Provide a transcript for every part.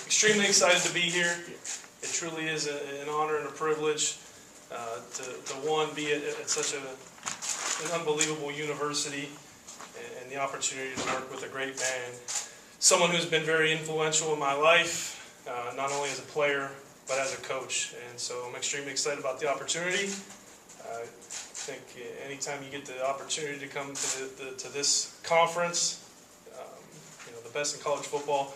extremely excited to be here. It truly is an honor and a privilege to be at such an unbelievable university, and the opportunity to work with a great man, someone who's been very influential in my life, not only as a player but as a coach. And so I'm extremely excited about the opportunity. I think anytime you get the opportunity to come to this conference, the best in college football,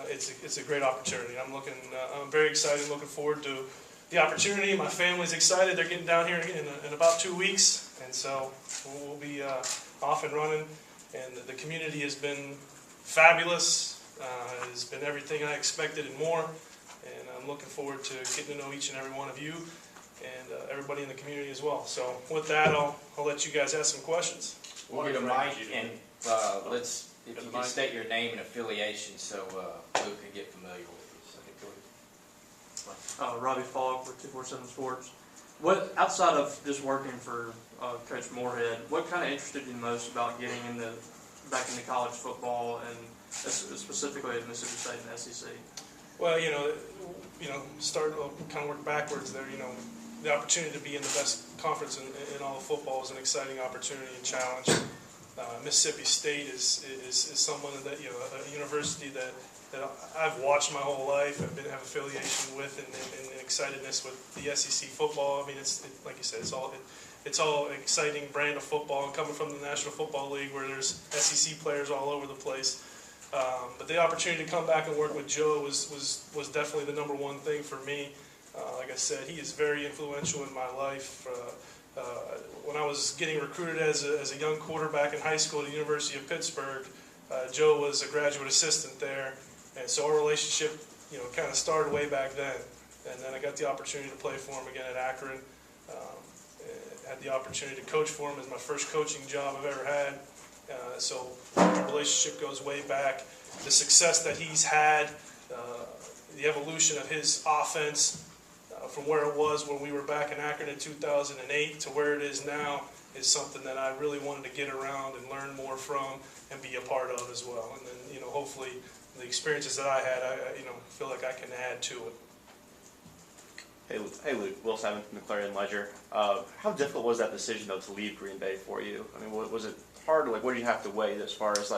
it's a great opportunity. I'm very excited, looking forward to the opportunity. My family's excited. They're getting down here in about 2 weeks, and so we'll be off and running. And the community has been fabulous. It's been everything I expected and more. And I'm looking forward to getting to know each and every one of you and everybody in the community as well. So with that, I'll let you guys ask some questions. We'll get a mic, and if you can state your name and affiliation so Luke can get familiar with you. Robbie Fogg with 247 Sports. What, outside of just working for Coach Moorhead, what kind of interested you most about getting back into college football, and specifically at Mississippi State and SEC? Well, start kind of work backwards there. The opportunity to be in the best conference in all of football is an exciting opportunity and challenge. Mississippi State is someone that a university that I've watched my whole life. I've have affiliation with, and excitedness with the SEC football. I mean, it's like you said, it's all an exciting brand of football, and coming from the National Football League where there's SEC players all over the place. But the opportunity to come back and work with Joe was definitely the number one thing for me. Like I said, he is very influential in my life. When I was getting recruited as a young quarterback in high school at the University of Pittsburgh, Joe was a graduate assistant there, and so our relationship, kind of started way back then. And then I got the opportunity to play for him again at Akron. Had the opportunity to coach for him as my first coaching job I've ever had. So the relationship goes way back. The success that he's had, the evolution of his offense, from where it was when we were back in Akron in 2008 to where it is now, is something that I really wanted to get around and learn more from and be a part of as well. And then, hopefully the experiences that I had, I feel like I can add to it. Hey Luke, Will Simon from the Clarion Ledger. How difficult was that decision, though, to leave Green Bay for you? I mean, was it hard? Like, what did you have to weigh as far as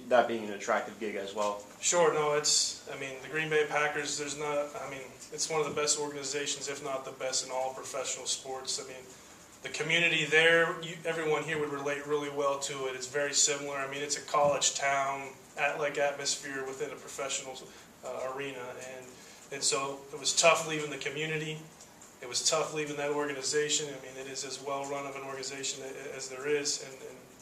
that being an attractive gig as well? Sure. No, the Green Bay Packers, it's one of the best organizations, if not the best, in all professional sports. I mean, the community there, everyone here would relate really well to it. It's very similar. I mean, it's a college town, atmosphere within a professional arena. And so it was tough leaving the community. It was tough leaving that organization. I mean, it is as well run of an organization as there is.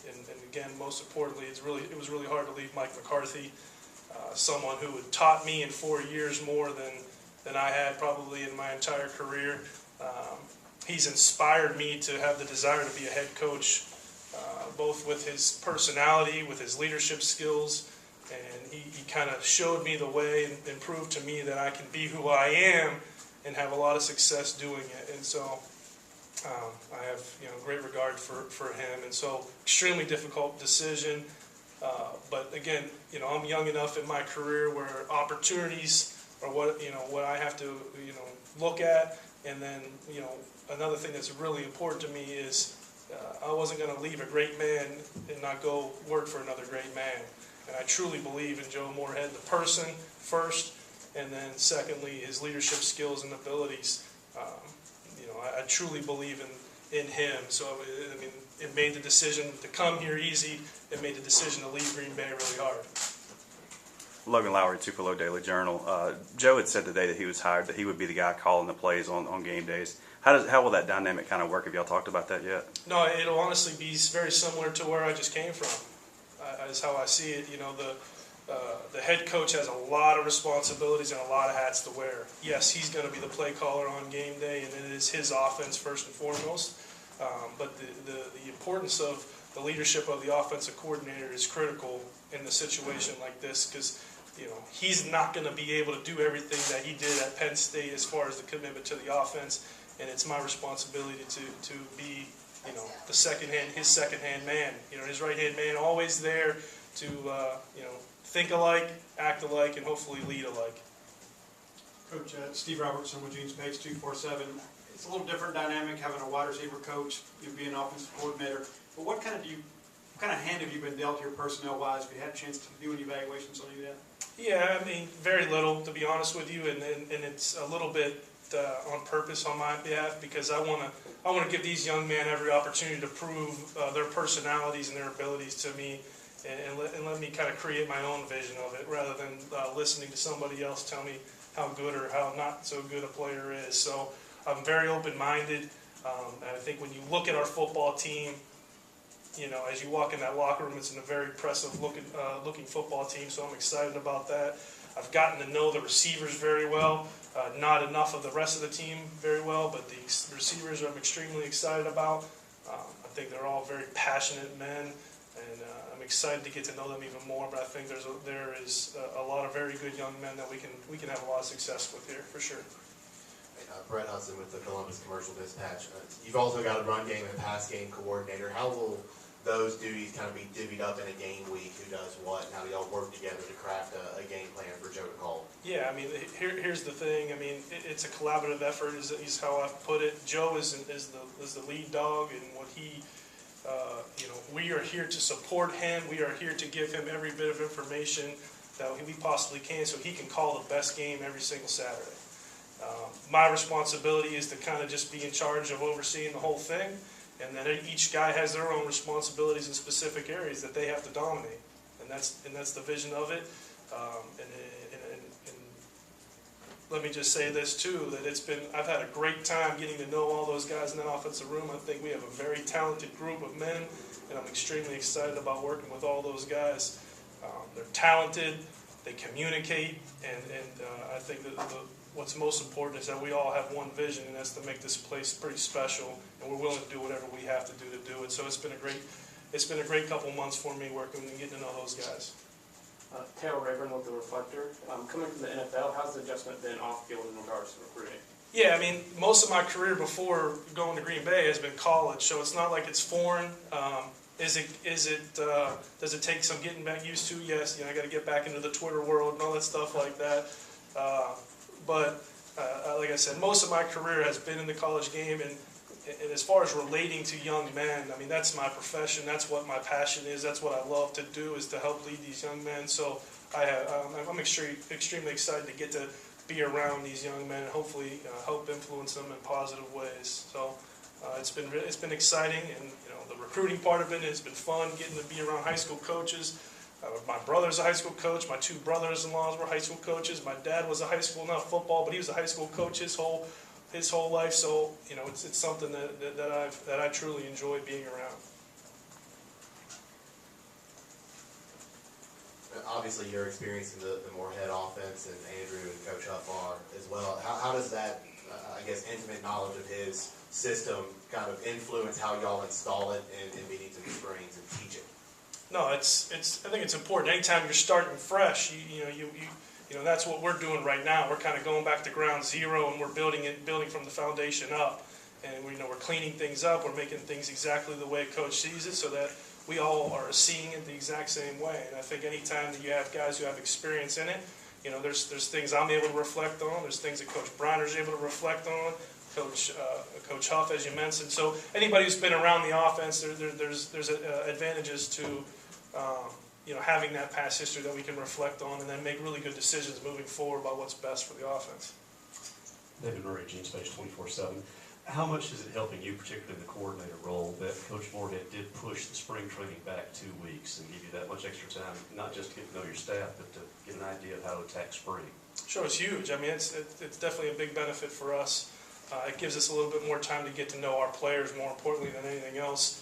And again, most importantly, it was really hard to leave Mike McCarthy, someone who had taught me in 4 years more than I had probably in my entire career. He's inspired me to have the desire to be a head coach, both with his personality, with his leadership skills, and he kind of showed me the way and proved to me that I can be who I am and have a lot of success doing it. And so I have great regard for him, and so extremely difficult decision. But again, I'm young enough in my career where opportunities are what I have to look at. And then another thing that's really important to me is I wasn't going to leave a great man and not go work for another great man. And I truly believe in Joe Moorhead, the person first, and then secondly his leadership skills and abilities. I truly believe in him. So it made the decision to come here easy. It made the decision to leave Green Bay really hard. Logan Lowry, Tupelo Daily Journal. Joe had said today that he was hired, that he would be the guy calling the plays on game days. How will that dynamic kind of work? Have y'all talked about that yet? No, it'll honestly be very similar to where I just came from. Is how I see it. The head coach has a lot of responsibilities and a lot of hats to wear. Yes, he's going to be the play caller on game day, and it is his offense first and foremost. But the importance of the leadership of the offensive coordinator is critical in the situation like this, because he's not going to be able to do everything that he did at Penn State as far as the commitment to the offense, and it's my responsibility to be his second hand man, his right hand man, always there, to think alike, act alike, and hopefully lead alike. Coach Steve Robertson with Jeans Page 247. It's a little different dynamic having a wide receiver coach, you being an offensive coordinator. But what kind of hand have you been dealt here personnel-wise? Have you had a chance to do any evaluations on any of that? Yeah, I mean, very little, to be honest with you, and it's a little bit on purpose on my behalf, because I want to give these young men every opportunity to prove their personalities and their abilities to me, and let me kind of create my own vision of it, rather than listening to somebody else tell me how good or how not so good a player is. So I'm very open-minded, and I think when you look at our football team, as you walk in that locker room, it's a very impressive looking football team, so I'm excited about that. I've gotten to know the receivers very well, not enough of the rest of the team very well, but the receivers I'm extremely excited about. I think they're all very passionate men, and I'm excited to get to know them even more, but I think there is a lot of very good young men that we can have a lot of success with here, for sure. Brett Hudson with the Columbus Commercial Dispatch. You've also got a run game and a pass game coordinator. How will those duties kind of be divvied up in a game week? Who does what? And how do y'all work together to craft a game plan for Joe to call? Yeah, I mean, here's the thing. I mean, it's a collaborative effort, is how I put it. Joe is the lead dog, and what he, we are here to support him. We are here to give him every bit of information that we possibly can, so he can call the best game every single Saturday. My responsibility is to kind of just be in charge of overseeing the whole thing, and then each guy has their own responsibilities in specific areas that they have to dominate, and that's the vision of it. And let me just say this too, that I've had a great time getting to know all those guys in that offensive room. I think we have a very talented group of men, and I'm extremely excited about working with all those guys. They're talented, they communicate, and I think that what's most important is that we all have one vision, and that's to make this place pretty special, and we're willing to do whatever we have to do it. So it's been a great couple months for me working and getting to know those guys. Taylor Rayburn with the Reflector. Coming from the NFL, how's the adjustment been off-field in regards to recruiting? Yeah, I mean, most of my career before going to Green Bay has been college, so it's not like it's foreign. Does it take some getting back used to? Yes, I got to get back into the Twitter world and all that stuff like that. But like I said, most of my career has been in the college game, and as far as relating to young men, I mean, that's my profession. That's what my passion is. That's what I love to do, is to help lead these young men. So I'm extremely excited to get to be around these young men and hopefully help influence them in positive ways. So it's been exciting, and the recruiting part of it has been fun, getting to be around high school coaches. My brother's a high school coach. My two brothers-in-laws were high school coaches. My dad was a high school, not football, but he was a high school coach his whole life. So it's something that I truly enjoy being around. Obviously, you're experiencing the Moorhead offense, and Andrew and Coach Huff are as well. How does that, intimate knowledge of his system kind of influence how y'all install it in meetings and springs and teach it? No, I think it's important. Anytime you're starting fresh, that's what we're doing right now. We're kind of going back to ground zero, and we're building from the foundation up. And we're cleaning things up. We're making things exactly the way Coach sees it, so that we all are seeing it the exact same way. And I think anytime that you have guys who have experience in it, there's things I'm able to reflect on. There's things that Coach Briner's able to reflect on. Coach Huff, as you mentioned. So anybody who's been around the offense, there's advantages to having that past history that we can reflect on, and then make really good decisions moving forward about what's best for the offense. David Murray, Jeans Page 24/7. How much is it helping you, particularly in the coordinator role, that Coach Moorhead did push the spring training back 2 weeks and give you that much extra time, not just to get to know your staff, but to get an idea of how to attack spring? Sure, it's huge. I mean, it's definitely a big benefit for us. It gives us a little bit more time to get to know our players, more importantly than anything else.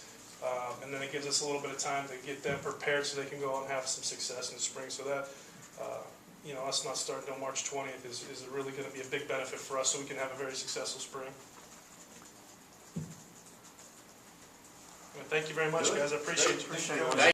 And then it gives us a little bit of time to get them prepared so they can go out and have some success in the spring. So that, us not starting until March 20th is really going to be a big benefit for us, so we can have a very successful spring. Well, thank you very much, guys. I appreciate you.